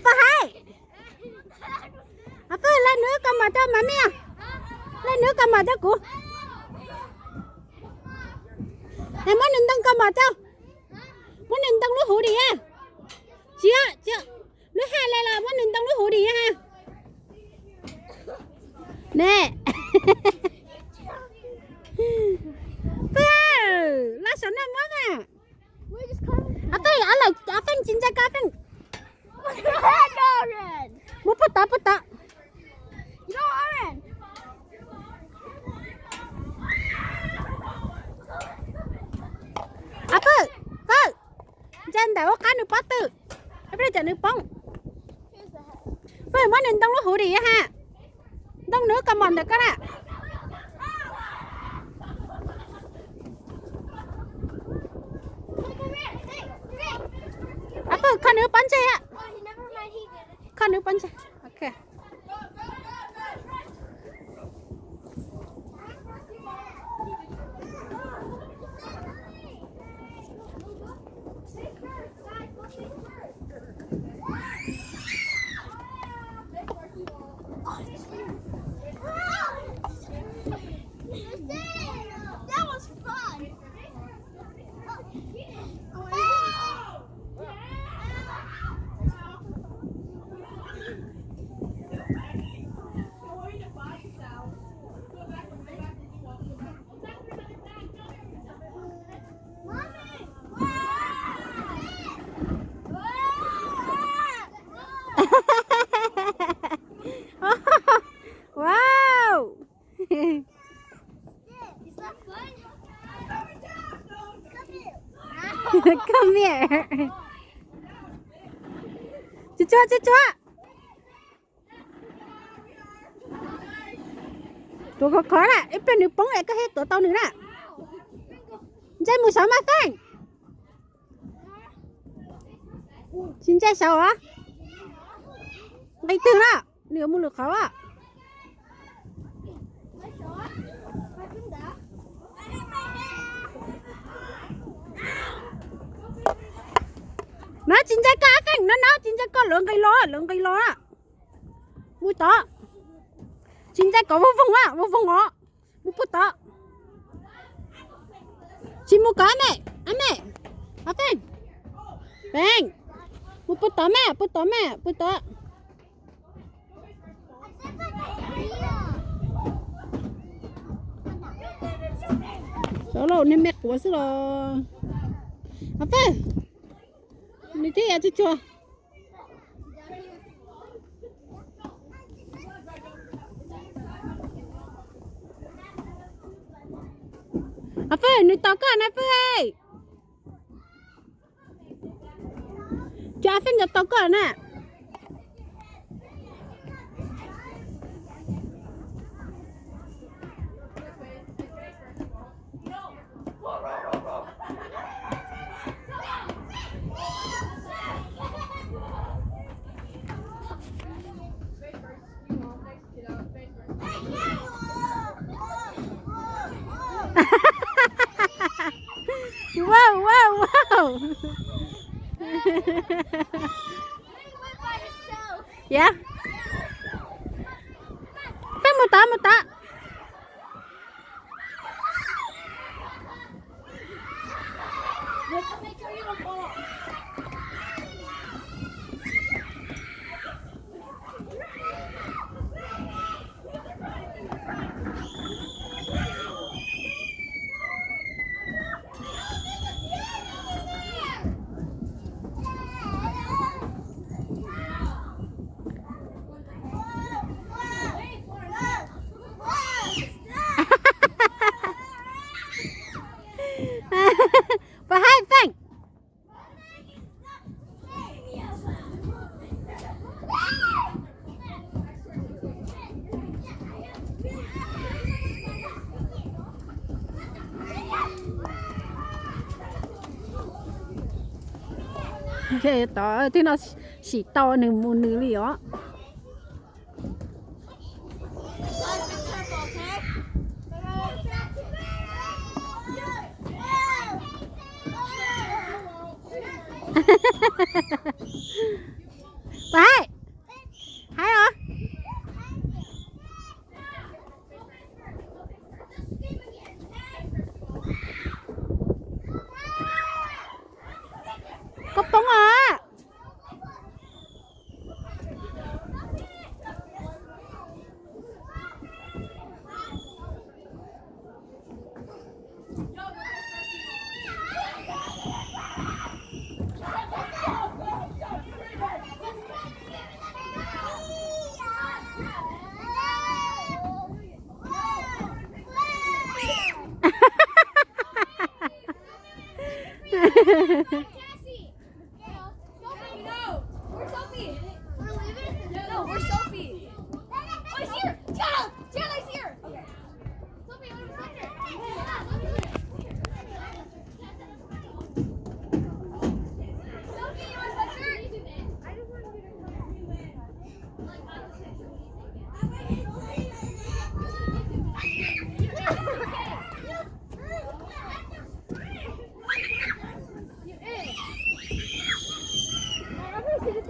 bà hai à phải lên nữa cầm mà cho mà mẹ lên nữa cầm mà cho cô em muốn nên tăng cầm mà cho muốn nên tăng lúa hủ đi ha chưa lúa hai lại là muốn nên tăng lúa hủ đi ha nè lá sắn em mất à à tôi à là à phân chín trái cá phân một bút tạ à phơ chân đảo cá nước bát tự em bây giờ nước bông phơ muốn nên tăng lúa hủ đi ha tăng nữa cầm mòn được cái nè à phơ khăn nước bắn chơi ạ khăn nước bắn chơi ok That was fun. Wow. Is that fun? Come here. Chua. Tụi có khó nè, ít bên nước bóng lại có hết tụi tao nữa nè. Chơi mùi sáu mà phanh. Xin chơi sao á? Lấy từ nè, nửa mua được khó á. Nó chín trái cá phanh, nó chín trái cá lượng cây ló á. Mùi to. Chín trái cá vô vung ngõ. Mùi bút to. Chín mùi cá mẹ, à phanh. Phanh. Mùi bút to mẹ, bút to. Đó là nên mẹ của sư rồi. À phanh. Đi thế à chua. À phê, nuôi to con à phê. Cho à phê nhập to con nè. Wow. Yeah. Phép một tạ. Và hai phanh. Thế đó, thế nó chỉ to nửa một nửa lì đó.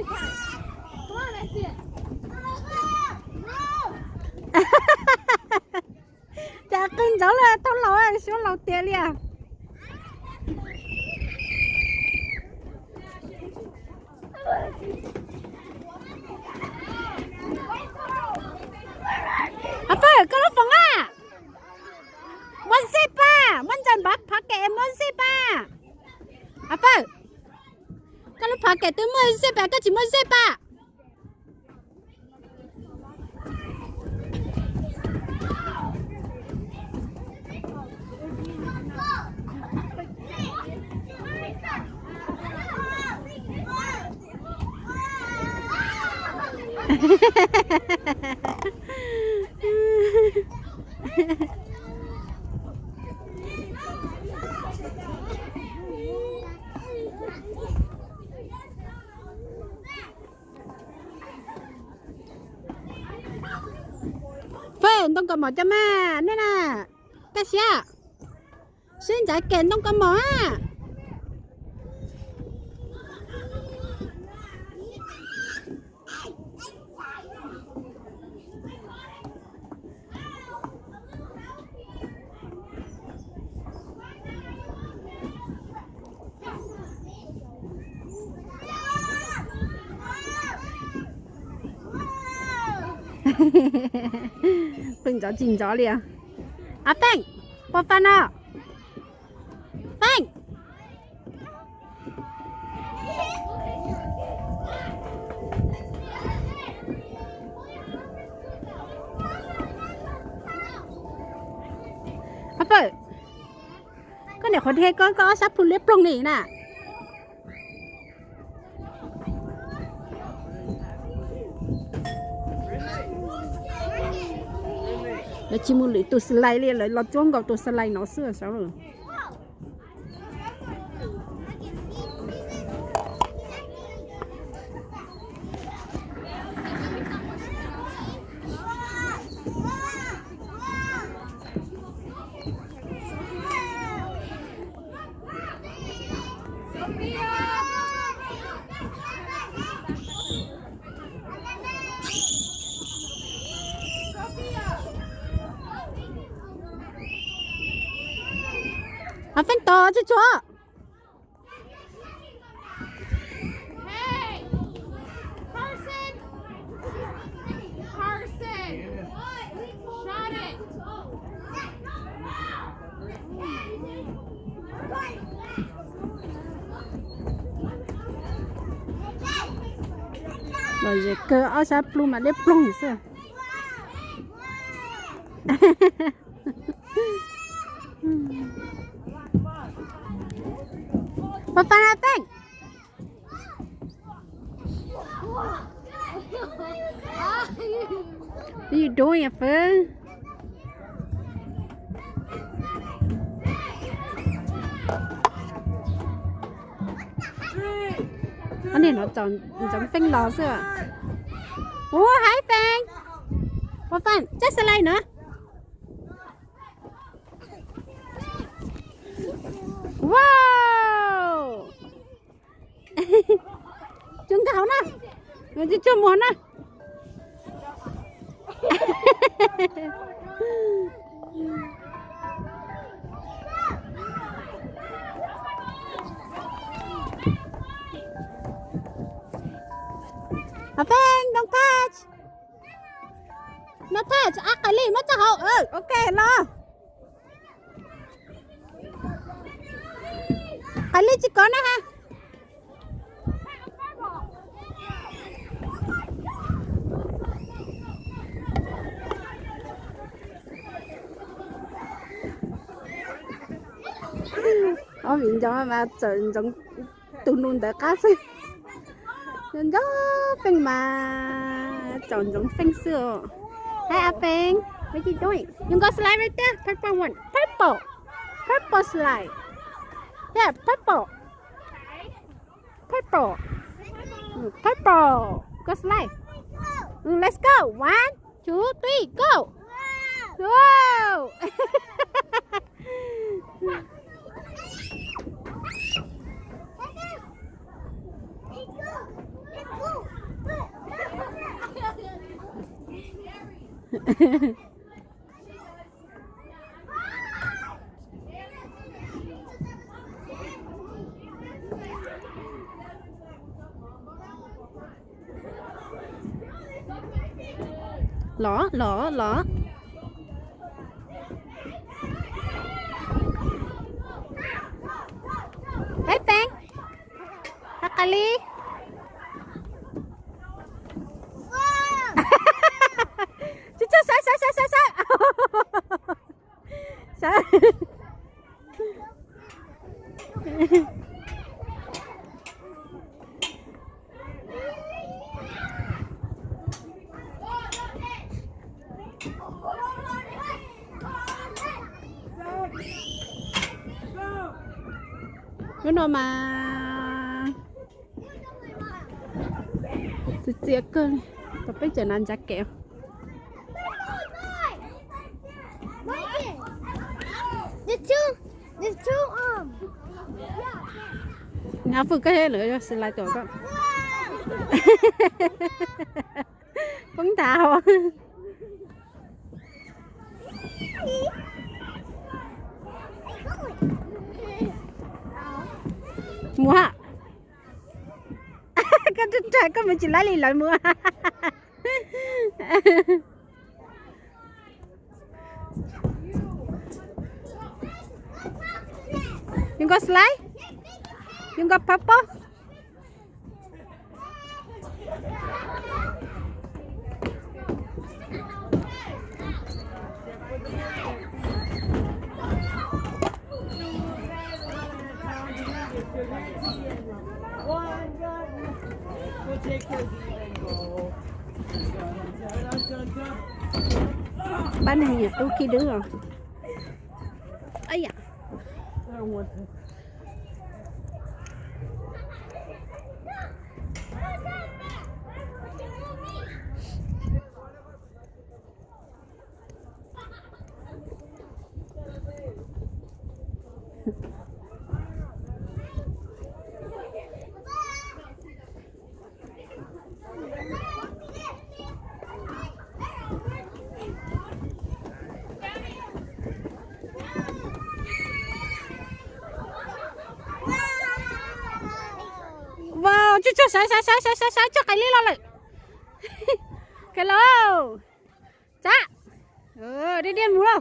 the cat. Come on, that's it. Chả cưng cháu là tao lẩu xuống lẩu tiền liền. Apa? Kalau pengah? Mon siapa? Mon jangan bak pakai mon siapa? Apa? Kalau pakai tu mon siapa? Kau cuma siapa? Phê, đông cầm mỏ cho ma, nè nè, cái gì à? Xin giải kiện đông cầm mỏ à? Phanh cháu chỉnh cháu liền. À Phanh, bỏ phanh à? Phanh. Apa? Con này khó thế có sắp phun lép plong này nè. Nó chỉ muốn lấy tụi slide liền lấy lọt chuông gặp tụi slide nó xưa sao rồi. À Phanh to chứ chúa. Hey! Carson! Carson! Shut it! Rồi giờ cơ áo sáp plum mà lép plong xưa. What fun I think? What are you doing, Phil? Anh này nó chọn phanh lò xưa. Ủa, hi Phanh. What fun? Chắc sẽ lại nữa. Wow! Chúng ta nè. Người đi chơi món nè. Phanh, don't touch. No touch. À, cái ly mất cho hậu. Ok, lo. Cái ly chỉ có nè ha. Có miệng cho mà chọn giống tụi nôn để cá xí. Nên đó phanh mà chọn giống phanh xưa. Hi Apeng, what are you doing? You got slide right there, purple one, purple slide. Yeah, purple. Go slide. Let's go. 1, 2, 3, go. Go. lỏ Hey Peng Hakali Chú sai Nó đâu mà Chị cơ tập bây giờ ăn chắc kẹo There's two, Nhà phụ cái nữa cho xin lại tuổi con Phấn thảo Mua Cái trời con mình chỉ lấy lại mua You got slide? You got purple? Bán hàng nhà tôi kia đứng rồi ấy à Wow, chú sai cho cái lý lo lại. Cái lô. Dạ. Đi đi mua đâu.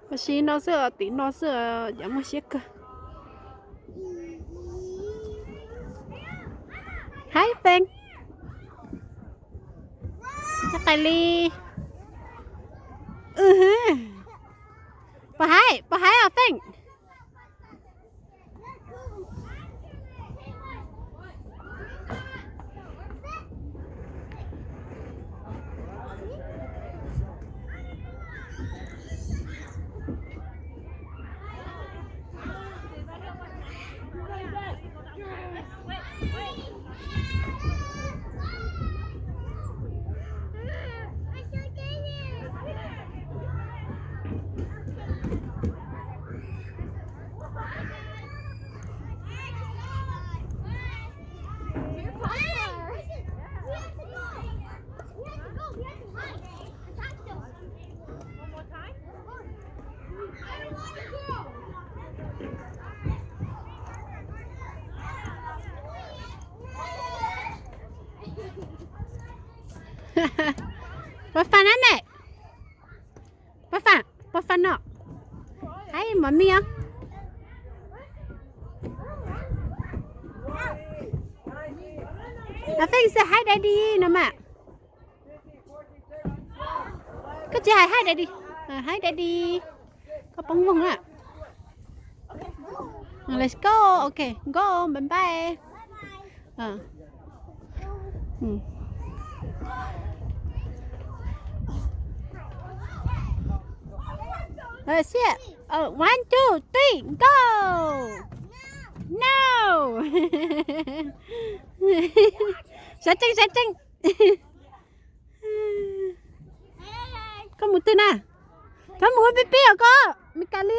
Mà nó sợ tí nó sợ giống một chiếc cơ. Hi Peng Hakali Pahai à Peng What fun isn't it? What fun? What fun not? Hi, mommy. I think say hi, daddy. Nè mà. Cái chị hi daddy. Hi, daddy. Có bông bông à? Let's go. Okay, go. Bye bye. Let's see it. Oh, 1, 2, 3, go! No! Setting. có một tên nè có một bé bé có Mikalia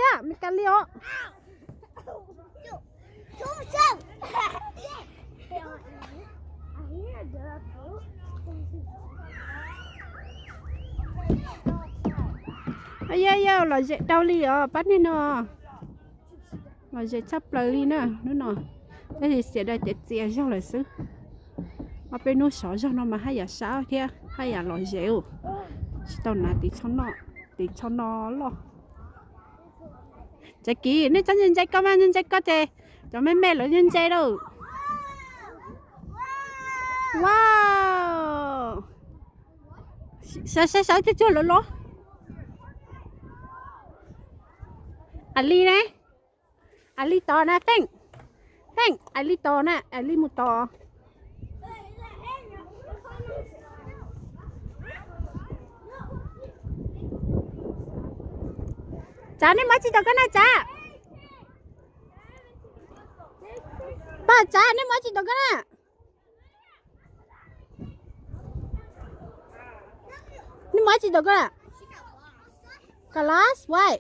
ai là dễ đau li bắt đi nó là dễ chấp lời li nữa nó thế thì sẽ đây chết cho lại xứ ở bên nó sợ cho nó mà hay là sao thế hay là loại dẻo tao nãy tí cho nó lo chạy kỹ nếu chân nhân chạy có mà nhân chạy có thể cho mấy mẹ là nhân chạy đâu wow sao thế chưa lo Ali nè Ali to nè Phanh Ali to nè Ali một to cha này mới chỉ được cái này cha ba cha này mới chỉ được cái này mới chỉ được cái này class why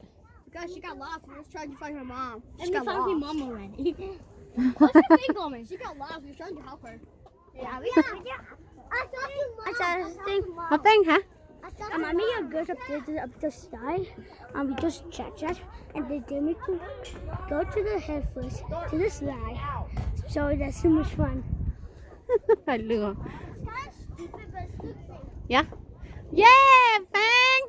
Because she got lost. We were trying to find her mom. And we found her mom already. What's your thing going? She got lost. We were trying to help her. Yeah. I saw this thing. học Phanh hả I made a girl up the sky. We just checked, and they did me to go to the head first to the slide. So that's so much fun. phải lừa yeah yeah Phanh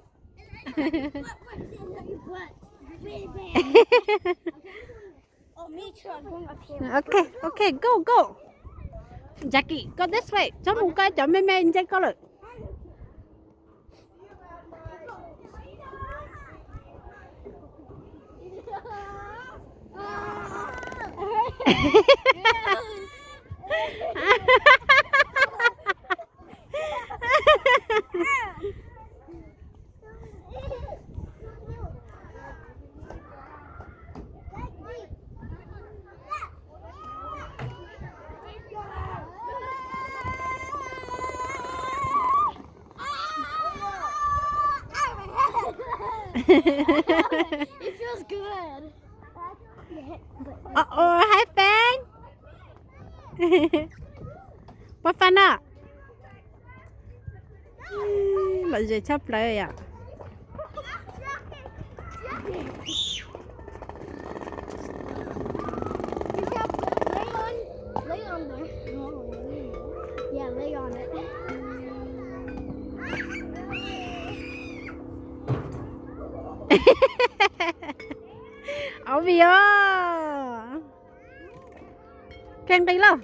Oh, me too. I'm going up here. okay go Jackie go this way cho một cái cho mẹ chạy có được It feels good. Hi Phanh What fun à là gì chấp lấy à Lay on there. Yeah, lay on it. Obvio keng đi lo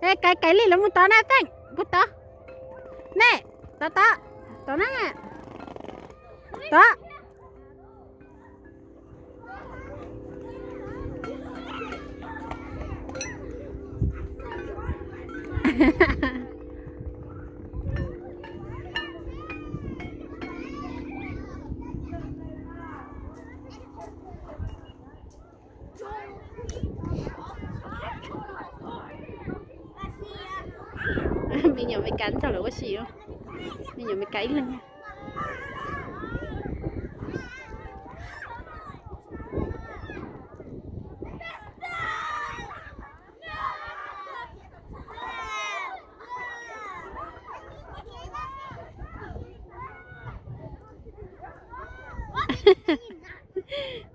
cái gì là muốn to nè Phanh bút to nè to nè to bây giờ mới cắn sao được có gì đâu bây giờ mới cấy lên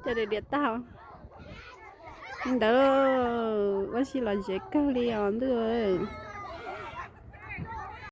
cho để điện tao đỡ có gì là dễ cao liền rồi